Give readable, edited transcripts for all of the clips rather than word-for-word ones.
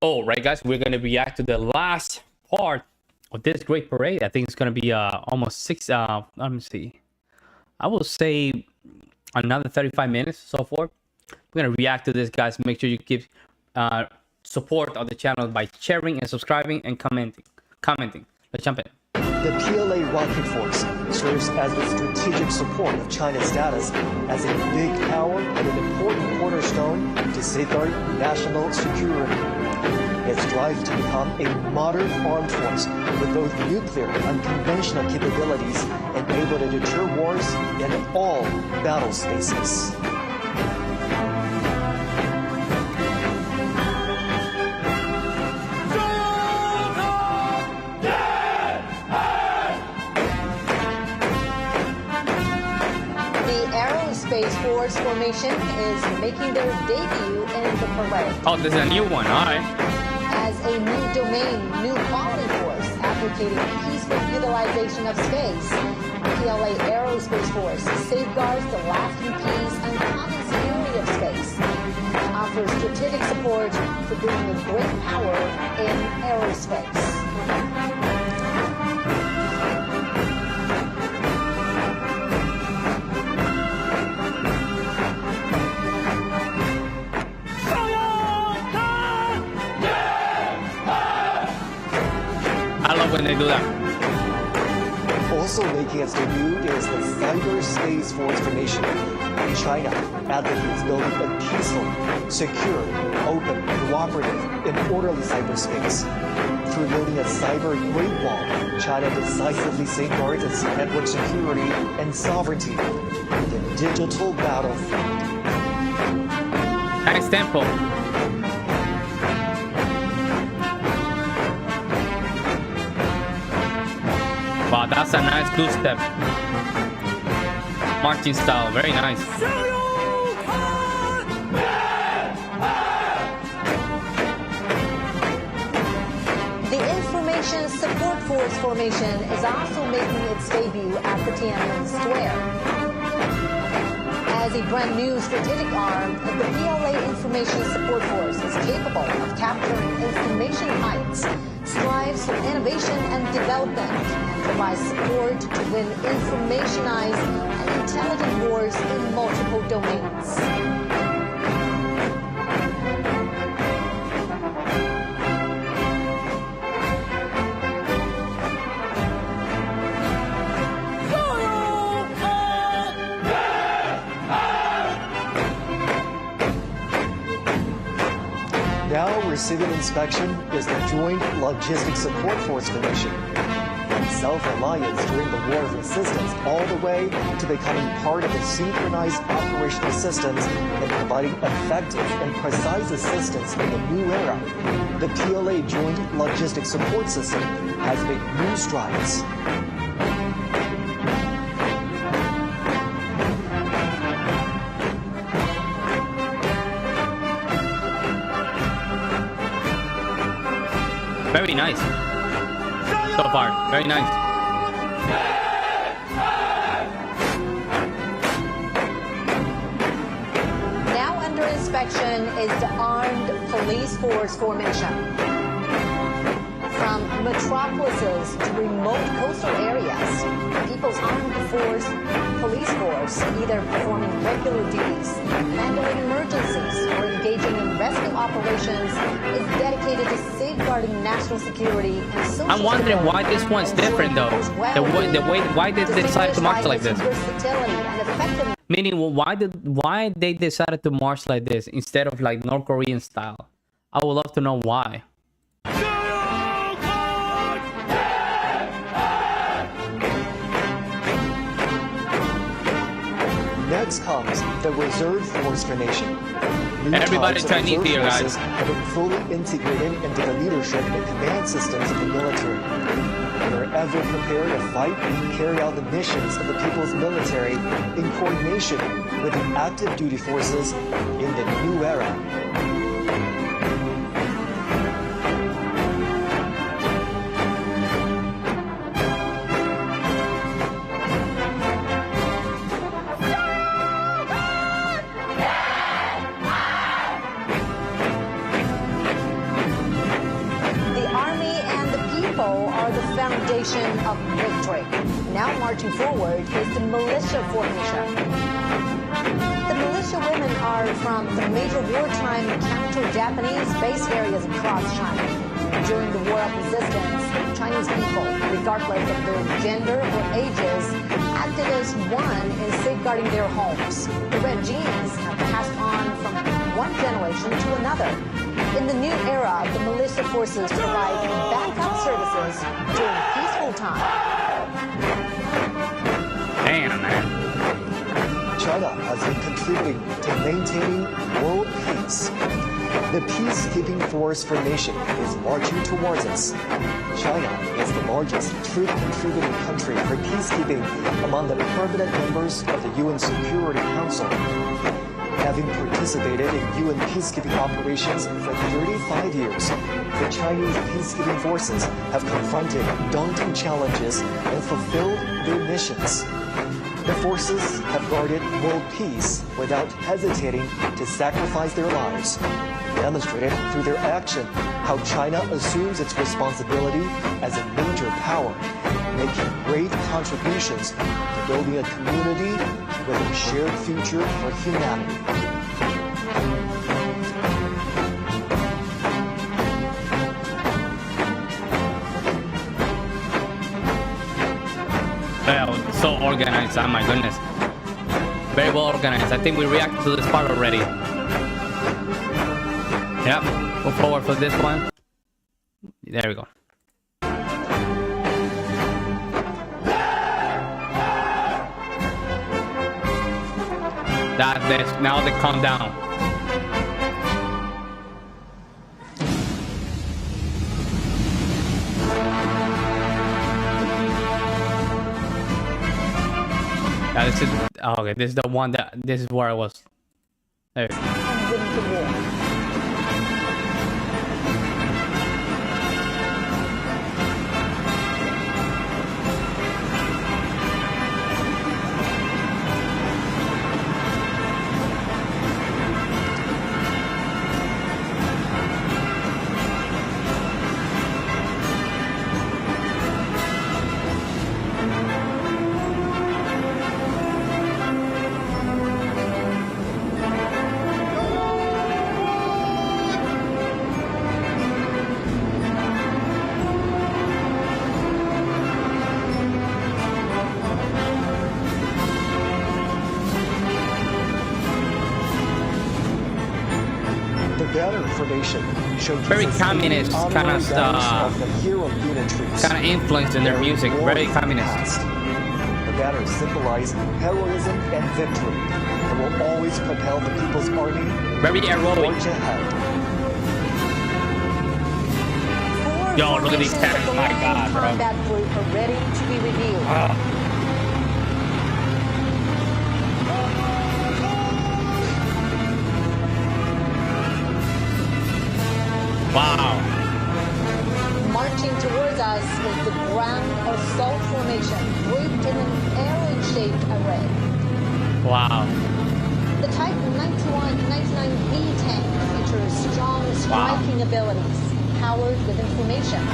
All right, guys, we're gonna react to the last part of this great parade. I think it's gonna be almost six. Let me see. I will say another 35 minutes so forth. We're gonna react to this, guys. Make sure you give support of the channel by sharing and subscribing and commenting. Let's jump in. The PLA rocket force serves as the strategic support of China's status as a big power and an important cornerstone to safeguard national security. It strives to become a modern armed force with both nuclear and conventional capabilities and able to deter wars in all battle spaces. Space Force formation is making their debut in the parade. Oh, this is a new one. All right. As a new domain, new quality force advocating peaceful utilization of space, PLA Aerospace Force safeguards the lasting peace and common security of space, offers strategic support for bringing a great power in aerospace. I love when they do that. Also making its debut is the Cyber Space Force formation. China advocates building a peaceful, secure, open, cooperative, and orderly cyberspace. Through building a cyber Great Wall, China decisively safeguards its network security and sovereignty in the digital battlefield. Nice tempo. Wow, that's a nice good step. Marching style, very nice. The Information Support Force formation is also making its debut at the Tiananmen Square. As a brand new strategic arm, the PLA Information Support Force is capable of capturing information heights, strives for innovation and development, and provides support to win informationized and intelligent wars in multiple domains. Now receiving inspection is the Joint Logistics Support Force formation. Self-reliance during the War of Resistance all the way to becoming part of the synchronized operational systems and providing effective and precise assistance in the new era. The PLA Joint Logistics Support System has made new strides. Very nice. So far, very nice. Now under inspection is the Armed Police Force formation. From metropolises to remote coastal areas, the People's Armed Police Force, either performing regular duties, handling emergencies, or engaging in rescue operations, is dedicated to safeguarding national security and social I'm wondering security, why this one's different though. Why did they decide to march like this? Meaning, why they decided to march like this instead of like North Korean style? I would love to know why. Next comes the Reserve Force formation. Everybody Chinese here, guys. Have been fully integrated into the leadership and command systems of the military. They are ever prepared to fight and carry out the missions of the people's military in coordination with the active duty forces in the new era. foundation of victory. Now marching forward is the militia formation. The militia women are from the major wartime counter-Japanese base areas across China. During the war of resistance, Chinese people, regardless of their gender or ages, acted as one in safeguarding their homes. The red genes have passed on from one generation to another. In the new era, the militia forces provide backup services during peaceful time. Damn, man. China has been contributing to maintaining world peace. The peacekeeping force formation is marching towards us. China is the largest troop-contributing country for peacekeeping among the permanent members of the UN Security Council. Having participated in UN peacekeeping operations for 35 years, the Chinese peacekeeping forces have confronted daunting challenges and fulfilled their missions. The forces have guarded world peace without hesitating to sacrifice their lives, demonstrated through their action how China assumes its responsibility as a major power, making great contributions to building a community with a shared future for humanity. Well, so organized. Oh my goodness. Very well organized. I think we reacted to this part already. Yep. Go forward for this one. There we go. That's this. Now they calm down. Yeah, this is okay. This is the one that this is where I was. There. And win the war. Very communist kind of stuff, kind of influence in their music. Very communist. The banners symbolize heroism and victory and will always propel the People's Army very heroic. Yo, look at these tanks! Oh my God, bro. Combat group are ready to be reviewed. Wow. Marching towards us is the ground assault formation, grouped in an arrow-shaped array. Wow. The Type 99B tank features strong striking abilities, powered with information.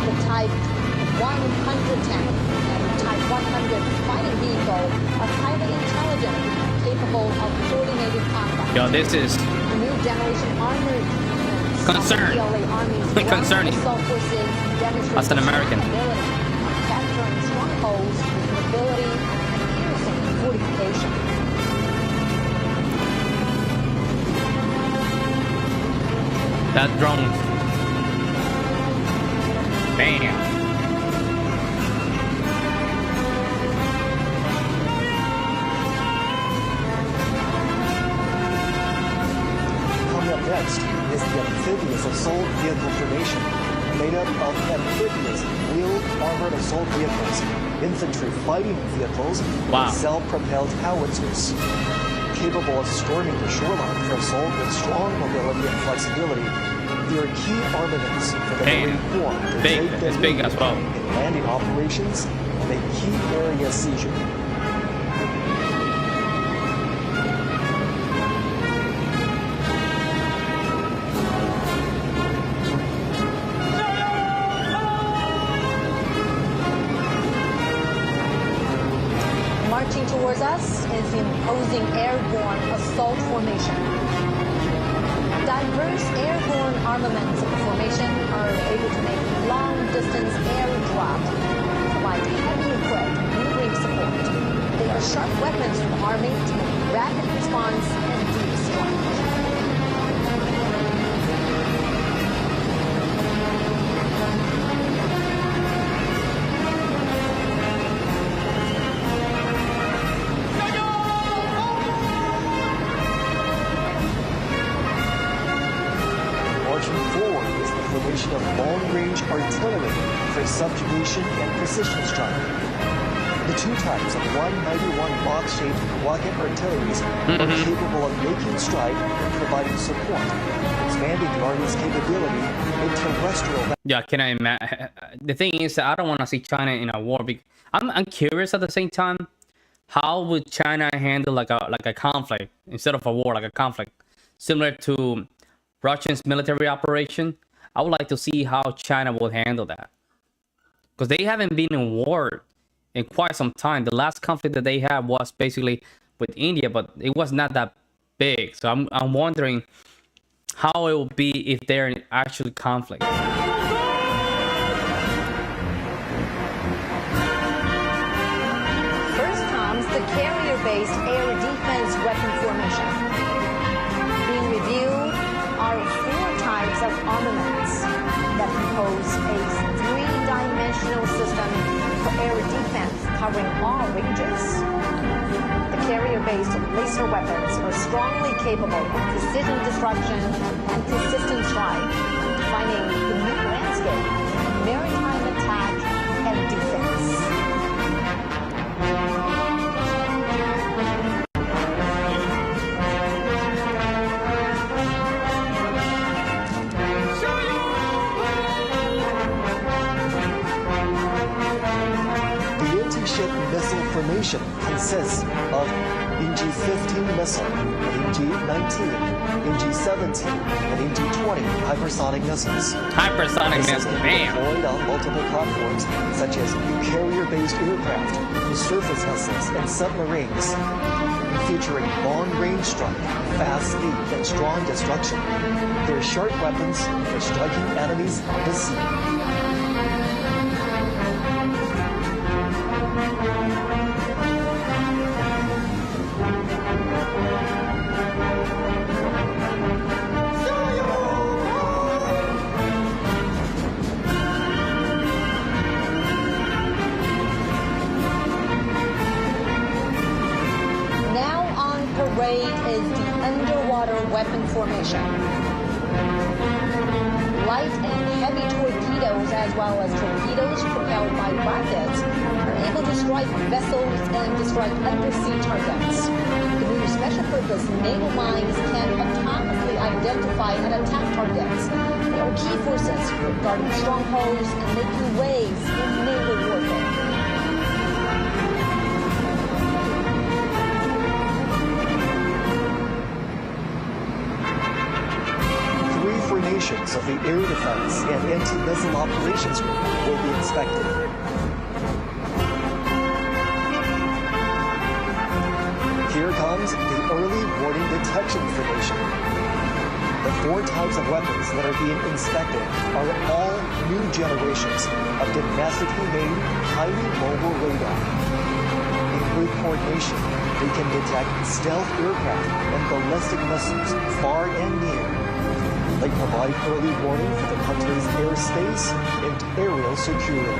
The Type 100 tank and the Type 100 fighting vehicle are highly intelligent, capable of coordinated combat. Yo, this is The new generation armored concerning. As an American. Capturing strongholds with mobility and piercing fortification. That drone. Bam. Next is the amphibious assault vehicle formation, made up of amphibious wheeled armored assault vehicles, infantry fighting vehicles, and self-propelled howitzers. Capable of storming the shoreline for assault with strong mobility and flexibility, they are key armaments for the Marine Corps to take the lead in landing operations and a key area seizure. towards us is the imposing airborne assault formation. Diverse airborne armaments of the formation are able to make long-distance airdraft, provide heavy equipped maneuvering support. They are sharp weapons from the Army to make rapid response and deep strike. Of long-range artillery for subjugation and precision strike. The two types of 191 box-shaped rocket artilleries are capable of making strike and providing support, expanding the Army's capability in terrestrial. Yeah, can I imagine? The thing is that I don't want to see China in a war. I'm curious at the same time. How would China handle like a conflict instead of a war, like a conflict, similar to Russia's military operation? I would like to see how China will handle that, because they haven't been in war in quite some time. The last conflict that they had was basically with India, but it was not that big. So I'm wondering how it will be if they're in actual conflict. First comes the carrier-based air defense weapon formation. Being reviewed are 4 types of armaments that compose a 3-dimensional system for air defense covering all ranges. The carrier-based laser weapons are strongly capable of precision destruction and consistent strike, defining the new landscape of maritime attack and defense. Formation consists of NG-15 missile, NG-19, NG-17, and NG-20 hypersonic missiles. Hypersonic missiles, man. Deployed on multiple platforms, such as carrier-based aircraft, surface vessels, and submarines, featuring long-range strike, fast speed, and strong destruction. They're sharp weapons for striking enemies on the sea. Weapon formation. Light and heavy torpedoes, as well as torpedoes propelled by rockets, are able to strike vessels and to strike undersea targets. The new special purpose naval mines can automatically identify and attack targets. They are key forces for guarding strongholds and making waves in naval warfare. Of the Air Defense and Anti-Missile Operations Group will be inspected. Here comes the Early Warning Detection Formation. The 4 types of weapons that are being inspected are all new generations of domestically made, highly mobile radar. In great coordination, they can detect stealth aircraft and ballistic missiles far and near. They provide early warning for the country's airspace and aerial security.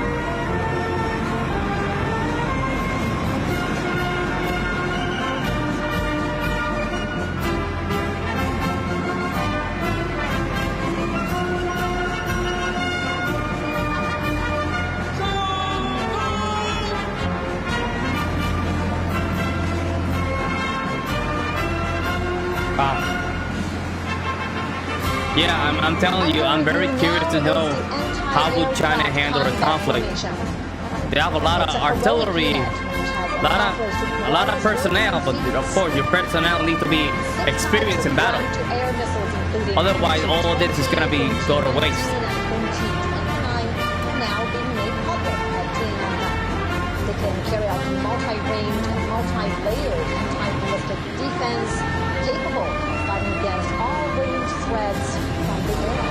Yeah, I'm telling you, I'm very curious to know how would China handle a conflict. They have a lot of artillery, a lot of personnel, but of course your personnel need to be experienced in battle. Otherwise, all of this is gonna be go to waste. Now being made public at TNI. They can carry out multi-range and multi-layered anti-ballistic defense capable of fighting against all range threats from the air.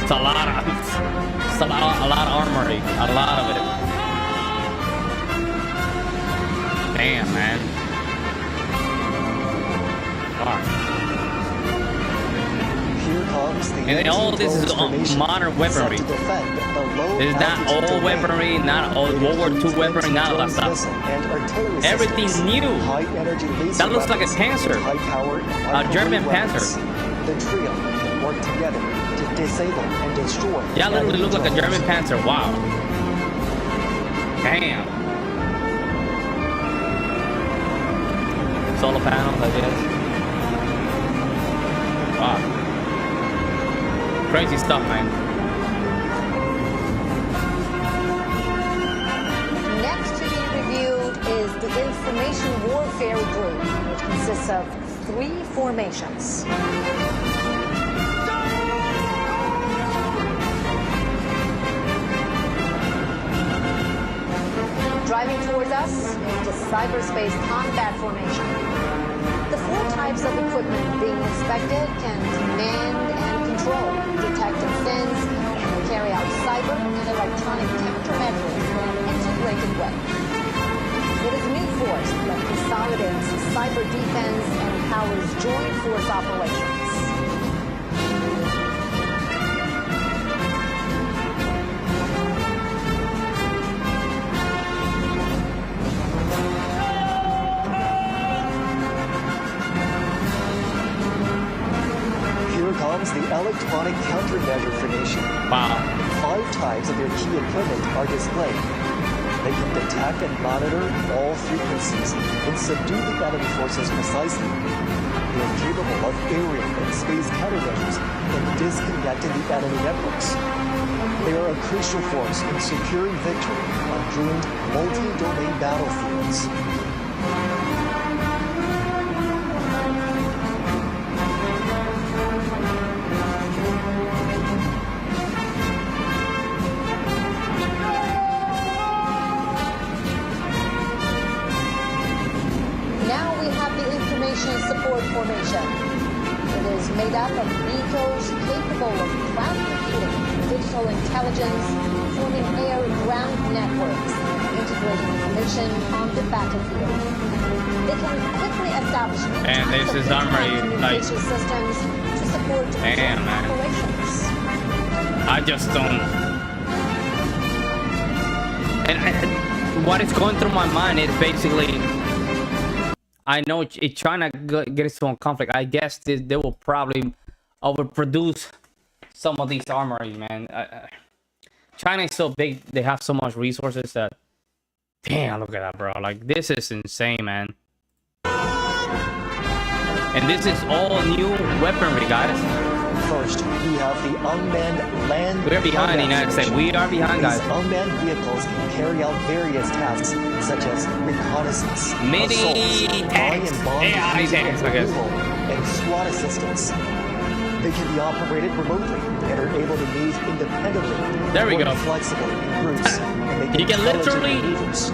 It's a lot of, a lot of armory, a lot of it. Damn, man. Fuck. Here comes the And all this is formation, modern weaponry. set to defend the low It's not altitude old domain. weaponry, not old World War II weaponry, not all that stuff. Everything's new. That looks like a Panzer. A German Panzer. The trio can work together to disable and destroy. Yeah, literally look like a German Panzer. Wow. Damn. Solar panels, I guess. Wow. Crazy stuff, man. Next to be reviewed is the Information Warfare Group, which consists of 3 formations. Driving towards us is the cyberspace combat formation. The 4 types of equipment being inspected can command and control, detect offense, and carry out cyber and electronic countermeasures in an integrated way. It is a new force that consolidates cyber defense and empowers joint force operations. Comes the electronic countermeasure formation. Wow. 5 types of their key equipment are displayed. They can detect and monitor all frequencies and subdue the enemy forces precisely. They are capable of aerial and space countermeasures and disconnecting the enemy networks. They are a crucial force in securing victory on doomed multi-domain battlefields. Support formation. It is made up of vehicles capable of cloud computing, digital intelligence, forming air-ground networks, and integrating information on the battlefield. They can quickly establish And this is armory, like, communication systems to support damn, man. operations. I just don't. And what is going through my mind is basically, I know it's trying to get us to a conflict. I guess they will probably overproduce some of these armory, man. China is so big; they have so much resources that, damn, look at that, bro. Like, this is insane, man. And this is all new weaponry, guys. First, we have the unmanned land. We're behind the United States. We are behind, guys. These unmanned vehicles can carry out various tasks such as reconnaissance, Mini assaults, tanks, AI tanks, I guess, and SWAT assistance. They can be operated remotely and are able to move independently. There we go. Flexible in groups. And they You can literally. maneuvers.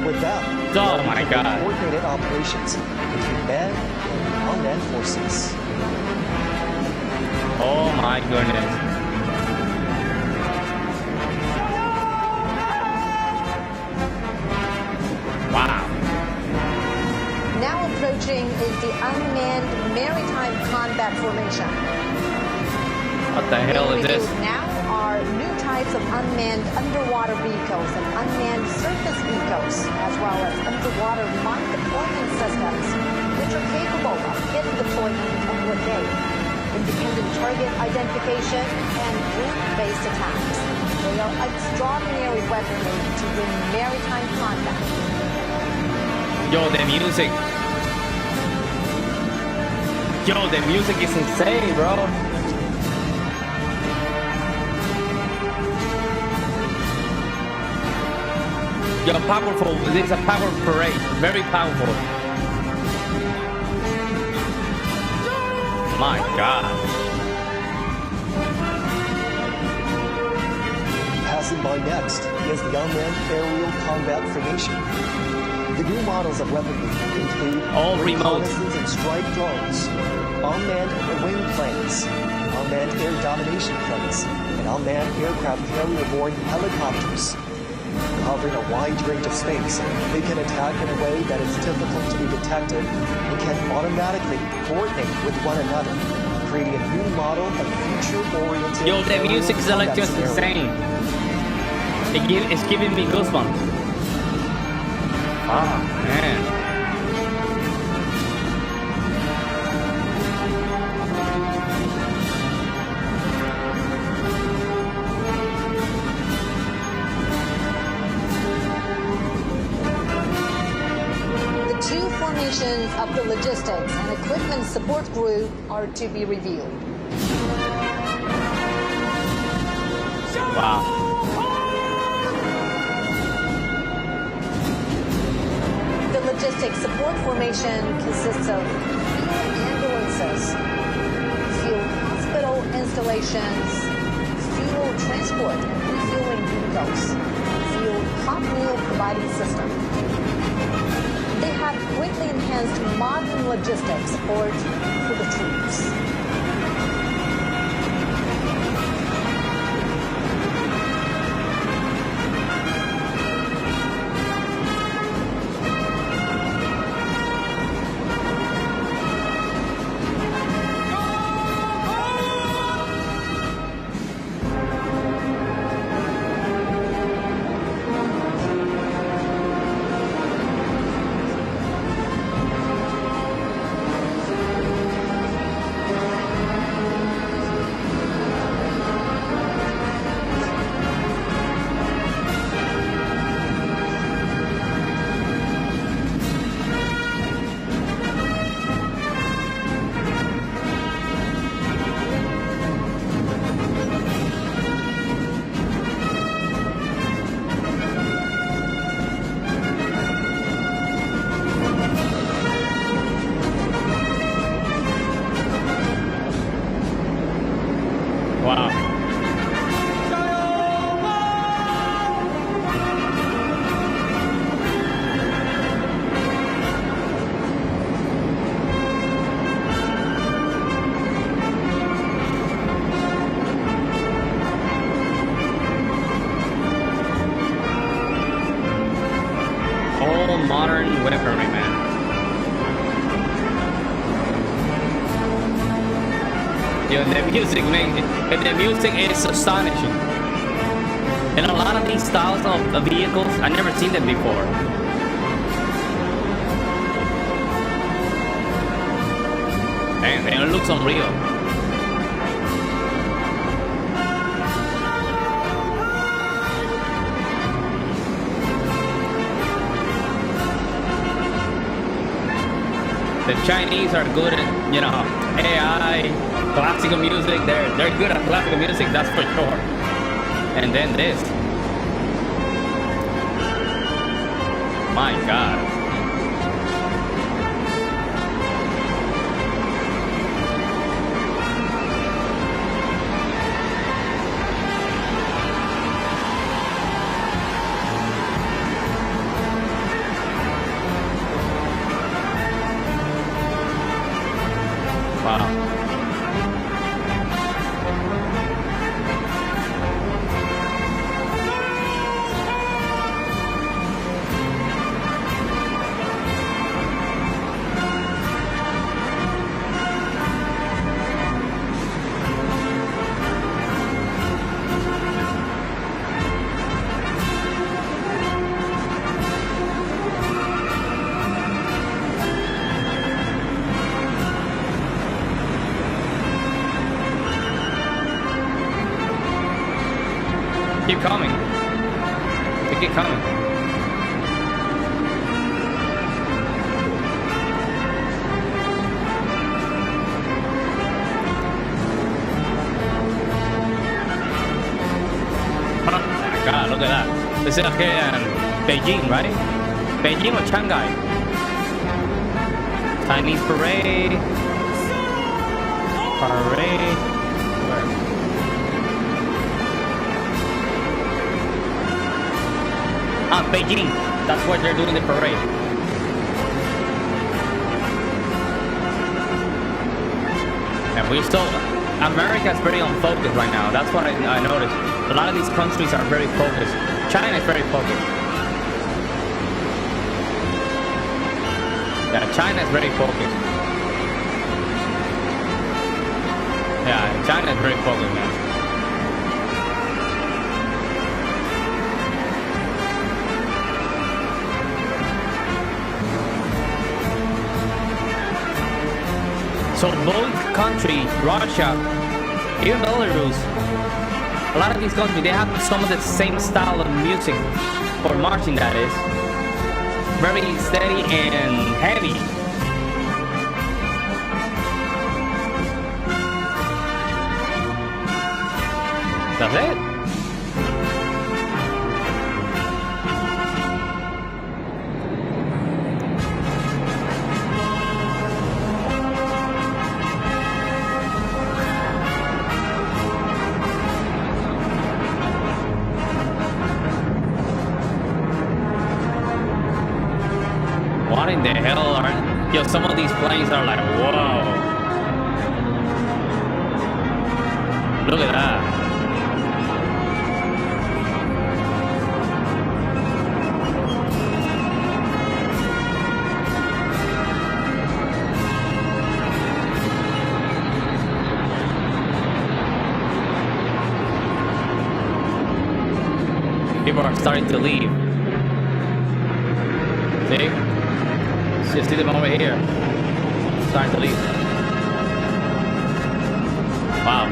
With that, Oh my God. coordinated operations between manned and unmanned forces. Oh my goodness. Wow. Now approaching is the Unmanned Maritime Combat Formation. What the hell is this? Now are new types of unmanned underwater vehicles and unmanned surface vehicles, as well as underwater mine deployment systems, which are capable of hit deployment and blockade, independent target identification, and group-based attacks. They are extraordinary weaponry to win maritime combat. Yo, the music. Yo, the music is insane, bro. Yo, powerful. This is a powerful parade. Very powerful. My God. Passing by next is the Unmanned Aerial Combat Formation. The new models of weaponry include all remote reconnaissance and strike drones, unmanned wing planes, unmanned air domination planes, and unmanned aircraft carrier-borne helicopters. Covering a wide range of space, they can attack in a way that is difficult to be detected and can automatically coordinate with one another, creating a new model of future-oriented. Yo, the music is like just insane. It's giving me goosebumps. Oh, man. The two formations of the Logistics and Equipment Support Group are to be revealed. Wow. The Logistics Support Formation consists of field ambulances, field hospital installations, fuel transport and refueling vehicles, field hot meal providing system. They have greatly enhanced modern logistics support for the troops. Wow. All modern weaponry, man. Yo, the music, man, the music is astonishing. And a lot of these styles of vehicles, I've never seen them before. And it looks unreal. The Chinese are good at, AI, classical music. They're good at classical music, that's for sure. And then this. My God. Wow. Keep coming. They keep coming. Oh my God, look at that. This is okay, Beijing, right? Beijing or Shanghai? Chinese parade. Parade. Where? Beijing. That's where they're doing the parade. And we still, America's very unfocused right now. That's what I noticed. A lot of these countries are very focused. China is very focused. Yeah, China is very focused. Yeah, China is very focused, man. So both countries, Russia, even Belarus, a lot of these countries, they have some of the same style of music, or marching that is. Very steady and heavy. That's it. What in the hell are... Yo, some of these planes are like, whoa. Look at that. People are starting to leave. See? Just see them over here. Starting to leave. Wow.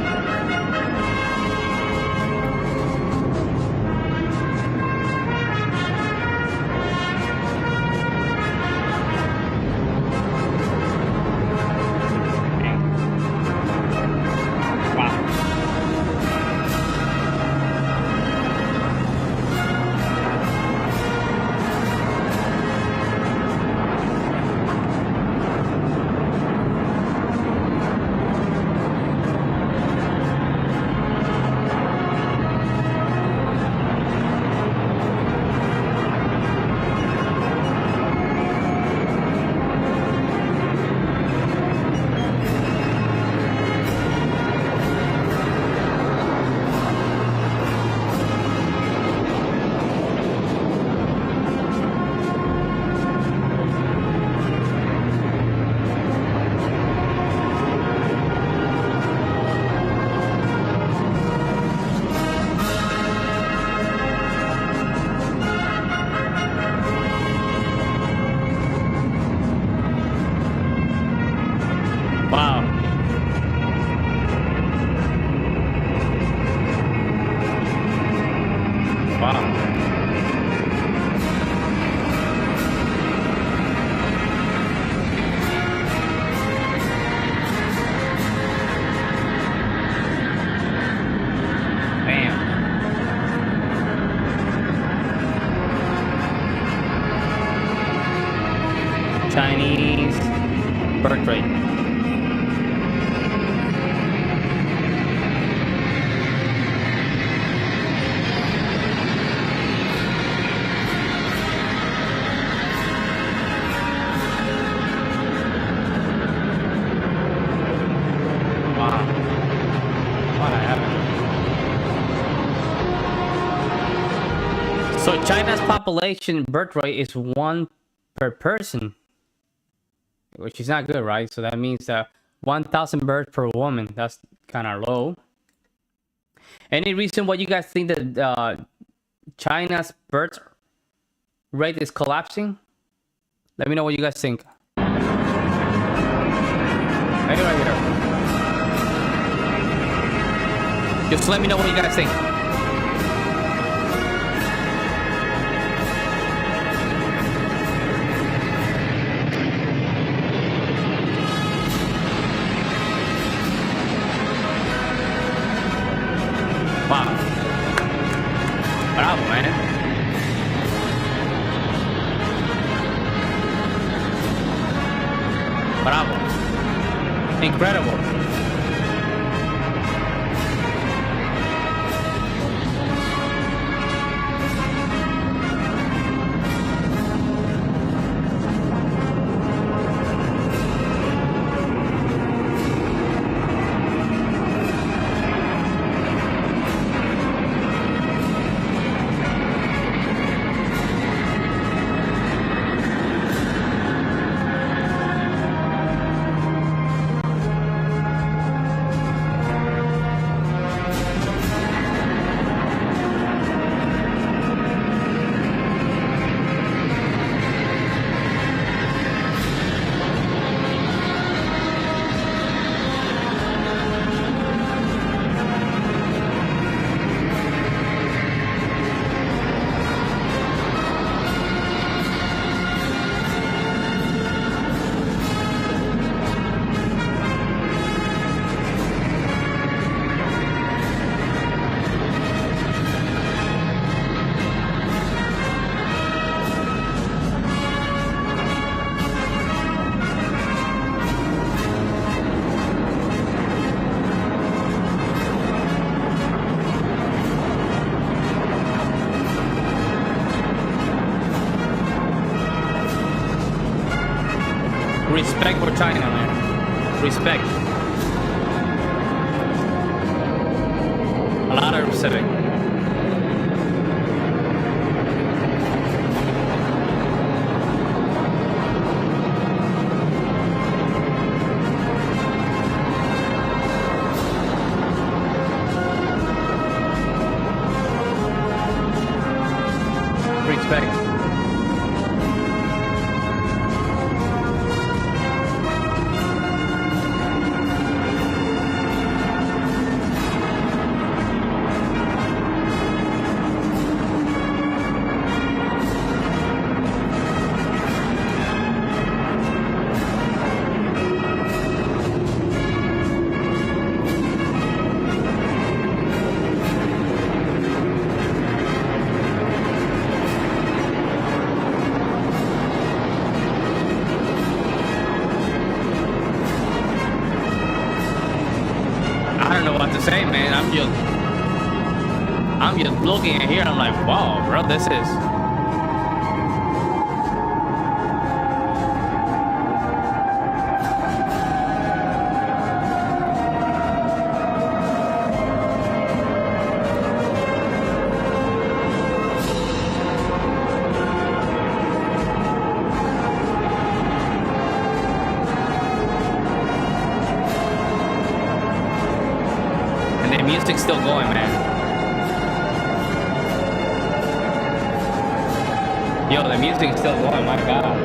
Chinese birth rate. Wow. What happened? So China's population birth rate is 1 per person, which is not good, right? So that means that 1,000 births per woman. That's kind of low. Any reason why you guys think that China's birth rate is collapsing? Let me know what you guys think. Maybe right here. Just let me know what you guys think. Wow. Bravo, man. Bravo. Incredible. Respect for China, man. Respect. A lot of respect. Respect. I don't know what to say, man. I'm just looking at here and I'm like, wow, bro, this is. And the music's still going, man. Yo, the music's still going, my God.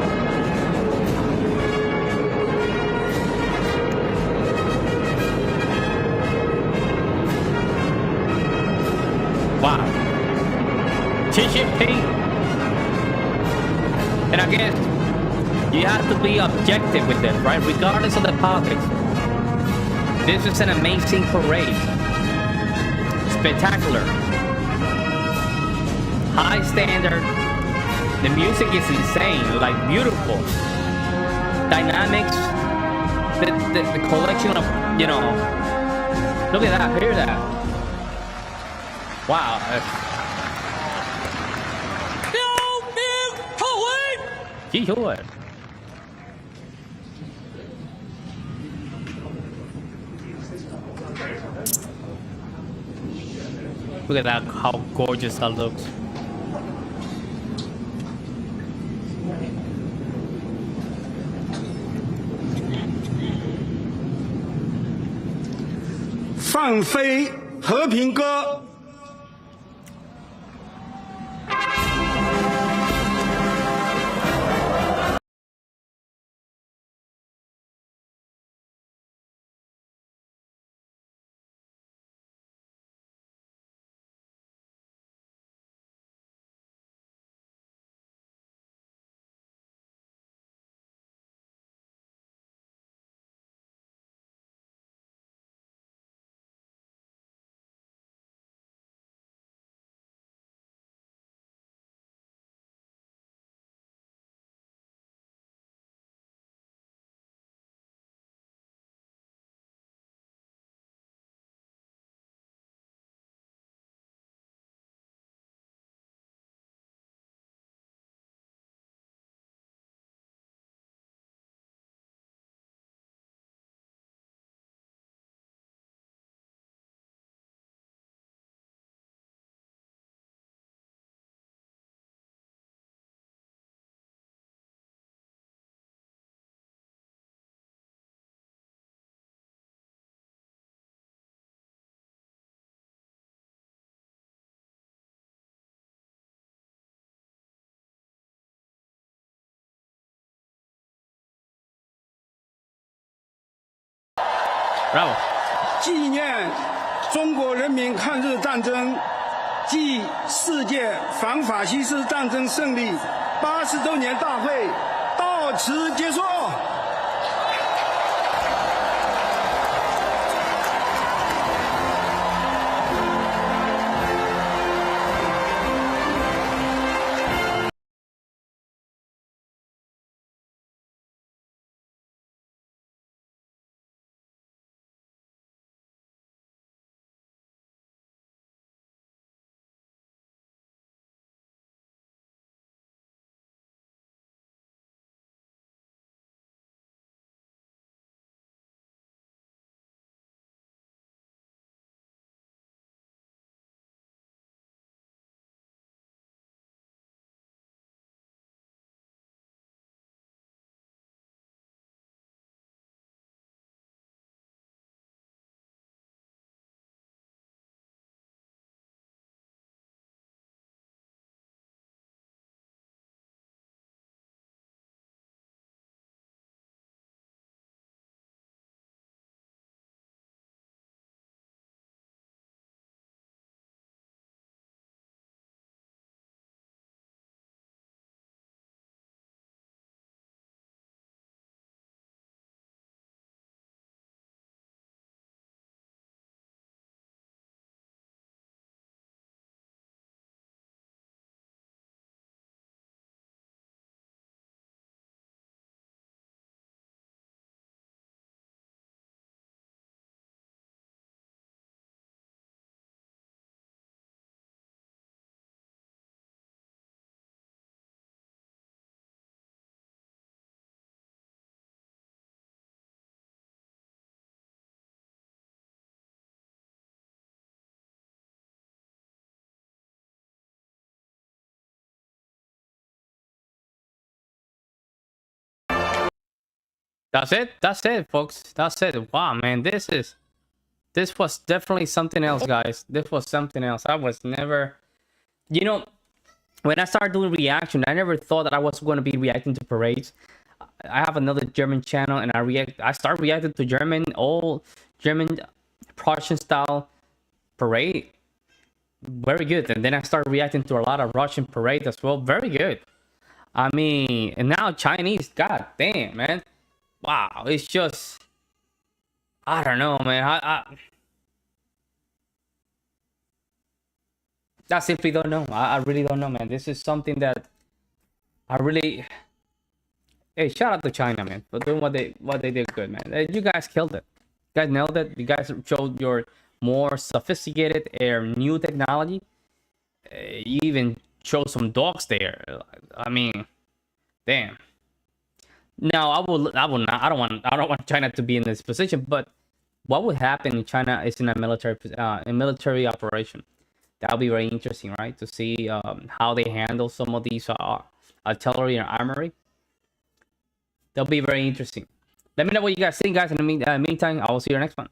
Wow. Xi Jinping. And I guess you have to be objective with this, right? Regardless of the politics. This is an amazing parade. Spectacular. High standard. The music is insane, like beautiful. Dynamics. The collection of, you know. Look at that, hear that. Wow. Look at that, how gorgeous that looks. "放飞和平鸽 Bravo. 纪念中国人民抗日战争暨世界反法西斯战争胜利80周年大会到此结束。That's it. That's it, folks. That's it. Wow, man, this was definitely something else, guys. This was something else. I was never, you know, when I started doing reaction, I never thought that I was going to be reacting to parades. I have another German channel, and I start reacting to all German Prussian style parade. Very good. And then I started reacting to a lot of Russian parade as well. Very good. I mean, and now Chinese. God damn, man. Wow, it's just, I don't know, man. I simply don't know. I really don't know, man. This is something that I really. Hey, shout out to China, man, for doing what they did good, man. You guys killed it. You guys nailed it. You guys showed your more sophisticated or new technology. You even showed some dogs there. I mean, damn. Now I will not. I don't want China to be in this position. But what would happen if China is in a military operation? That'll be very interesting, right? To see how they handle some of these artillery and armory. That'll be very interesting. Let me know what you guys think, guys. In the meantime, I will see you next one.